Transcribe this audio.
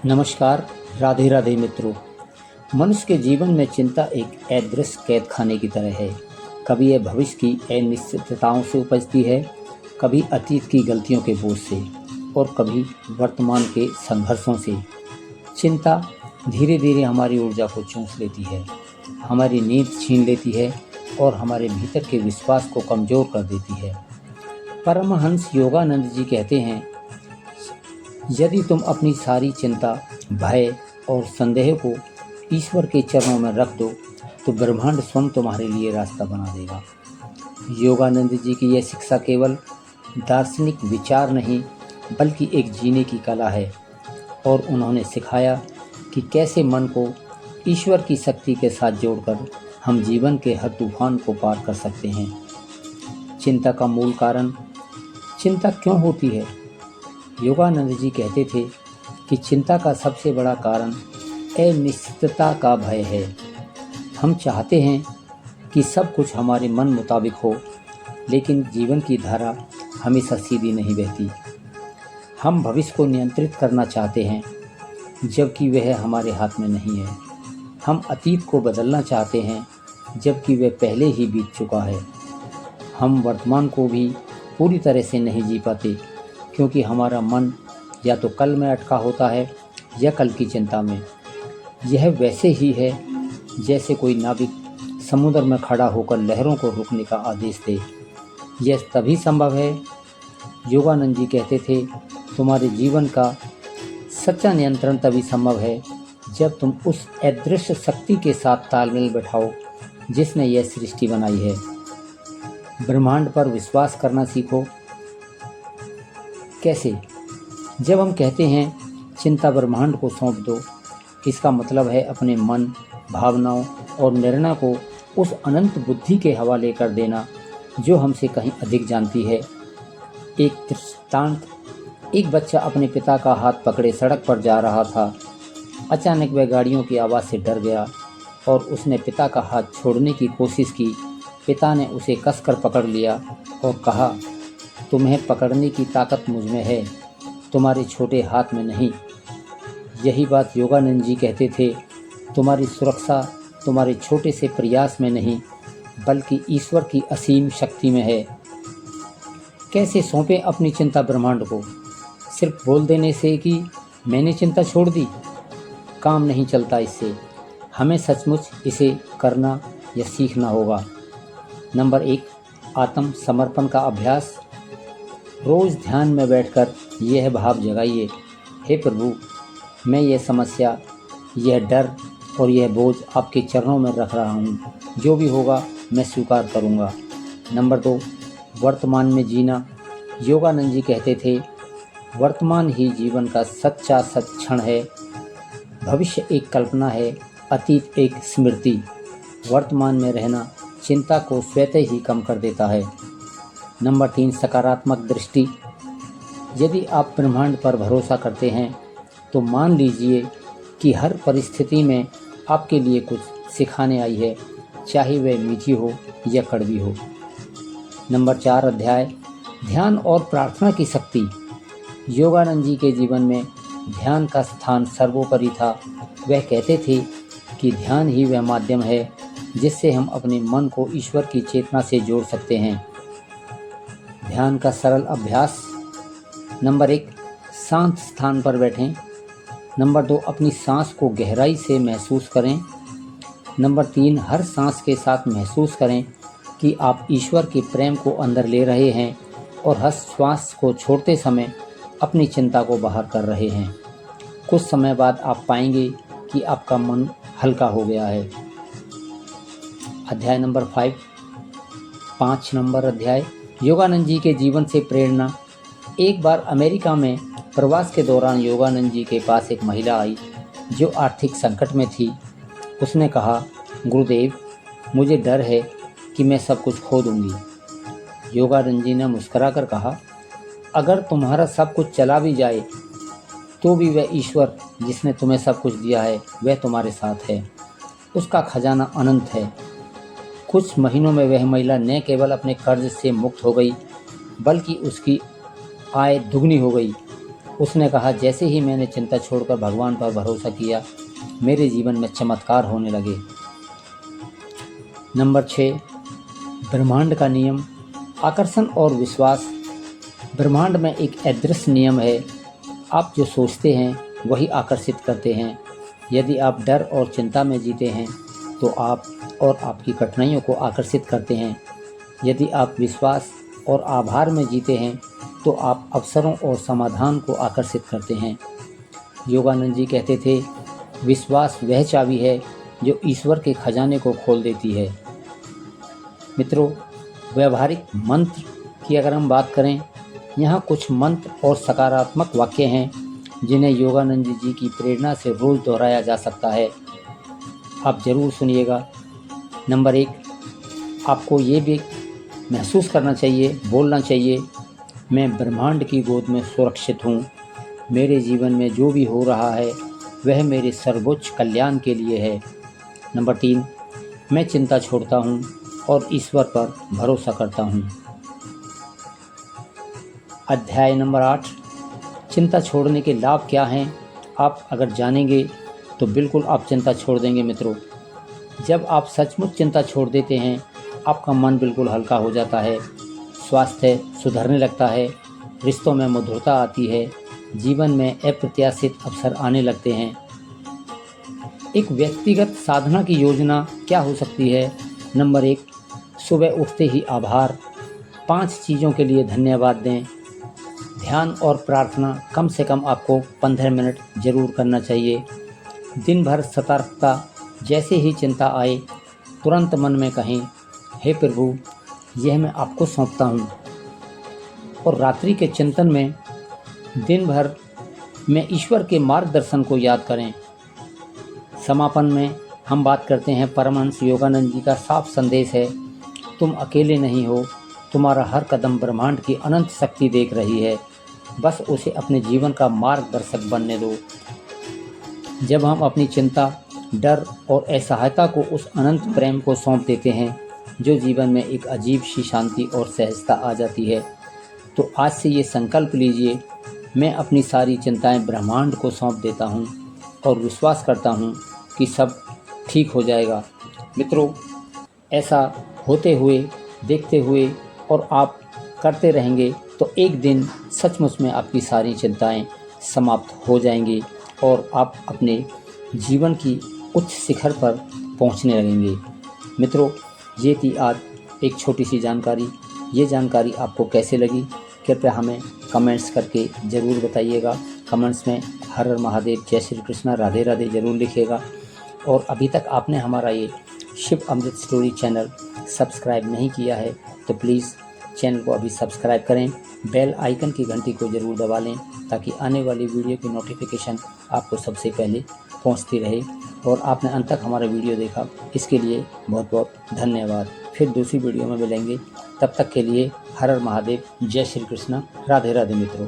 नमस्कार। राधे राधे मित्रों। मनुष्य के जीवन में चिंता एक अदृश्य कैद खाने की तरह है। कभी यह भविष्य की अनिश्चितताओं से उपजती है, कभी अतीत की गलतियों के बोझ से और कभी वर्तमान के संघर्षों से। चिंता धीरे धीरे हमारी ऊर्जा को चूस लेती है, हमारी नींद छीन लेती है और हमारे भीतर के विश्वास को कमज़ोर कर देती है। परमहंस योगानंद जी कहते हैं, यदि तुम अपनी सारी चिंता, भय और संदेह को ईश्वर के चरणों में रख दो तो ब्रह्मांड स्वयं तुम्हारे लिए रास्ता बना देगा। योगानंद जी की यह शिक्षा केवल दार्शनिक विचार नहीं बल्कि एक जीने की कला है और उन्होंने सिखाया कि कैसे मन को ईश्वर की शक्ति के साथ जोड़कर हम जीवन के हर तूफान को पार कर सकते हैं। चिंता का मूल कारण, चिंता क्यों होती है? योगानंद जी कहते थे कि चिंता का सबसे बड़ा कारण अनिश्चितता का भय है। हम चाहते हैं कि सब कुछ हमारे मन मुताबिक हो, लेकिन जीवन की धारा हमेशा सीधी नहीं बहती। हम भविष्य को नियंत्रित करना चाहते हैं, जबकि वह हमारे हाथ में नहीं है। हम अतीत को बदलना चाहते हैं, जबकि वह पहले ही बीत चुका है। हम वर्तमान को भी पूरी तरह से नहीं जी पाते, क्योंकि हमारा मन या तो कल में अटका होता है या कल की चिंता में। यह वैसे ही है जैसे कोई नाविक समुद्र में खड़ा होकर लहरों को रोकने का आदेश दे। यह तभी संभव है, योगानंद जी कहते थे, तुम्हारे जीवन का सच्चा नियंत्रण तभी संभव है जब तुम उस अदृश्य शक्ति के साथ तालमेल बैठाओ जिसने यह सृष्टि बनाई है। ब्रह्मांड पर विश्वास करना सीखो। कैसे? जब हम कहते हैं चिंता ब्रह्मांड को सौंप दो, इसका मतलब है अपने मन, भावनाओं और निर्णय को उस अनंत बुद्धि के हवाले कर देना जो हमसे कहीं अधिक जानती है। एक दृष्टांत, एक बच्चा अपने पिता का हाथ पकड़े सड़क पर जा रहा था। अचानक वह गाड़ियों की आवाज़ से डर गया और उसने पिता का हाथ छोड़ने की कोशिश की। पिता ने उसे कसकर पकड़ लिया और कहा, तुम्हें पकड़ने की ताकत मुझ में है, तुम्हारे छोटे हाथ में नहीं। यही बात योगानंद जी कहते थे, तुम्हारी सुरक्षा तुम्हारे छोटे से प्रयास में नहीं बल्कि ईश्वर की असीम शक्ति में है। कैसे सौंपें अपनी चिंता ब्रह्मांड को? सिर्फ बोल देने से कि मैंने चिंता छोड़ दी, काम नहीं चलता इससे। हमें सचमुच इसे करना या सीखना होगा। नंबर 1, आत्म समर्पण का अभ्यास। रोज़ ध्यान में बैठकर यह भाव जगाइए, हे प्रभु, मैं यह समस्या, यह डर और यह बोझ आपके चरणों में रख रहा हूँ। जो भी होगा मैं स्वीकार करूँगा। नंबर 2, वर्तमान में जीना। योगानंद जी कहते थे, वर्तमान ही जीवन का सच्चा क्षण है। भविष्य एक कल्पना है, अतीत एक स्मृति। वर्तमान में रहना चिंता को स्वतः ही कम कर देता है। नंबर 3, सकारात्मक दृष्टि। यदि आप ब्रह्मांड पर भरोसा करते हैं तो मान लीजिए कि हर परिस्थिति में आपके लिए कुछ सिखाने आई है, चाहे वह मीठी हो या कड़वी हो। नंबर 4 अध्याय, ध्यान और प्रार्थना की शक्ति। योगानंद जी के जीवन में ध्यान का स्थान सर्वोपरि था। वह कहते थे कि ध्यान ही वह माध्यम है जिससे हम अपने मन को ईश्वर की चेतना से जोड़ सकते हैं। ध्यान का सरल अभ्यास। नंबर 1, शांत स्थान पर बैठें। नंबर 2, अपनी सांस को गहराई से महसूस करें। नंबर 3, हर सांस के साथ महसूस करें कि आप ईश्वर के प्रेम को अंदर ले रहे हैं और हर श्वास को छोड़ते समय अपनी चिंता को बाहर कर रहे हैं। कुछ समय बाद आप पाएंगे कि आपका मन हल्का हो गया है। अध्याय नंबर 5 नंबर अध्याय, योगानंद जी के जीवन से प्रेरणा। एक बार अमेरिका में प्रवास के दौरान योगानंद जी के पास एक महिला आई जो आर्थिक संकट में थी। उसने कहा, गुरुदेव, मुझे डर है कि मैं सब कुछ खो दूंगी। योगानंद जी ने मुस्कुराकर कहा, अगर तुम्हारा सब कुछ चला भी जाए तो भी वह ईश्वर जिसने तुम्हें सब कुछ दिया है वह तुम्हारे साथ है। उसका खजाना अनंत है। कुछ महीनों में वह महिला न केवल अपने कर्ज से मुक्त हो गई बल्कि उसकी आय दुगनी हो गई। उसने कहा, जैसे ही मैंने चिंता छोड़कर भगवान पर भरोसा किया, मेरे जीवन में चमत्कार होने लगे। नंबर 6, ब्रह्मांड का नियम, आकर्षण और विश्वास। ब्रह्मांड में एक अदृश्य नियम है, आप जो सोचते हैं वही आकर्षित करते हैं। यदि आप डर और चिंता में जीते हैं तो आप और आपकी कठिनाइयों को आकर्षित करते हैं। यदि आप विश्वास और आभार में जीते हैं तो आप अवसरों और समाधान को आकर्षित करते हैं। योगानंद जी कहते थे, विश्वास वह चाबी है जो ईश्वर के खजाने को खोल देती है। मित्रों, व्यवहारिक मंत्र की अगर हम बात करें, यहाँ कुछ मंत्र और सकारात्मक वाक्य हैं जिन्हें योगानंद जी की प्रेरणा से रोज़ दोहराया जा सकता है। आप ज़रूर सुनिएगा। नंबर 1, आपको ये भी महसूस करना चाहिए, बोलना चाहिए, मैं ब्रह्मांड की गोद में सुरक्षित हूँ। मेरे जीवन में जो भी हो रहा है वह मेरे सर्वोच्च कल्याण के लिए है। नंबर 3, मैं चिंता छोड़ता हूँ और ईश्वर पर भरोसा करता हूँ। अध्याय नंबर 8, चिंता छोड़ने के लाभ क्या हैं, आप अगर जानेंगे तो बिल्कुल आप चिंता छोड़ देंगे। मित्रों, जब आप सचमुच चिंता छोड़ देते हैं, आपका मन बिल्कुल हल्का हो जाता है, स्वास्थ्य सुधरने लगता है, रिश्तों में मधुरता आती है, जीवन में अप्रत्याशित अवसर आने लगते हैं। एक व्यक्तिगत साधना की योजना क्या हो सकती है? नंबर 1, सुबह उठते ही आभार, 5 चीज़ों के लिए धन्यवाद दें। ध्यान और प्रार्थना कम से कम आपको 15 मिनट ज़रूर करना चाहिए। दिन भर सतर्कता, जैसे ही चिंता आए तुरंत मन में कहें, हे प्रभु, यह मैं आपको सौंपता हूँ। और रात्रि के चिंतन में दिन भर में ईश्वर के मार्गदर्शन को याद करें। समापन में हम बात करते हैं, परमहंस योगानंद जी का साफ संदेश है, तुम अकेले नहीं हो, तुम्हारा हर कदम ब्रह्मांड की अनंत शक्ति देख रही है, बस उसे अपने जीवन का मार्गदर्शक बनने दो। जब हम अपनी चिंता, डर और असहायता को उस अनंत प्रेम को सौंप देते हैं, जो जीवन में एक अजीब सी शांति और सहजता आ जाती है। तो आज से ये संकल्प लीजिए, मैं अपनी सारी चिंताएं ब्रह्मांड को सौंप देता हूँ और विश्वास करता हूँ कि सब ठीक हो जाएगा। मित्रों, ऐसा होते हुए, देखते हुए और आप करते रहेंगे तो एक दिन सचमुच में आपकी सारी चिंताएं समाप्त हो जाएंगी और आप अपने जीवन की उच्च शिखर पर पहुंचने लगेंगे। मित्रों, ये थी आज एक छोटी सी जानकारी। ये जानकारी आपको कैसे लगी, कृपया हमें कमेंट्स करके ज़रूर बताइएगा। कमेंट्स में हर हर महादेव, जय श्री कृष्णा, राधे राधे ज़रूर लिखिएगा। और अभी तक आपने हमारा ये शिव अमृत स्टोरी चैनल सब्सक्राइब नहीं किया है तो प्लीज़ चैनल को अभी सब्सक्राइब करें, बेल आइकन की घंटी को ज़रूर दबा लें ताकि आने वाली वीडियो की नोटिफिकेशन आपको सबसे पहले पहुंचती रहे। और आपने अंत तक हमारा वीडियो देखा, इसके लिए बहुत बहुत धन्यवाद। फिर दूसरी वीडियो में मिलेंगे, तब तक के लिए हर हर महादेव, जय श्री कृष्णा, राधे राधे मित्रों।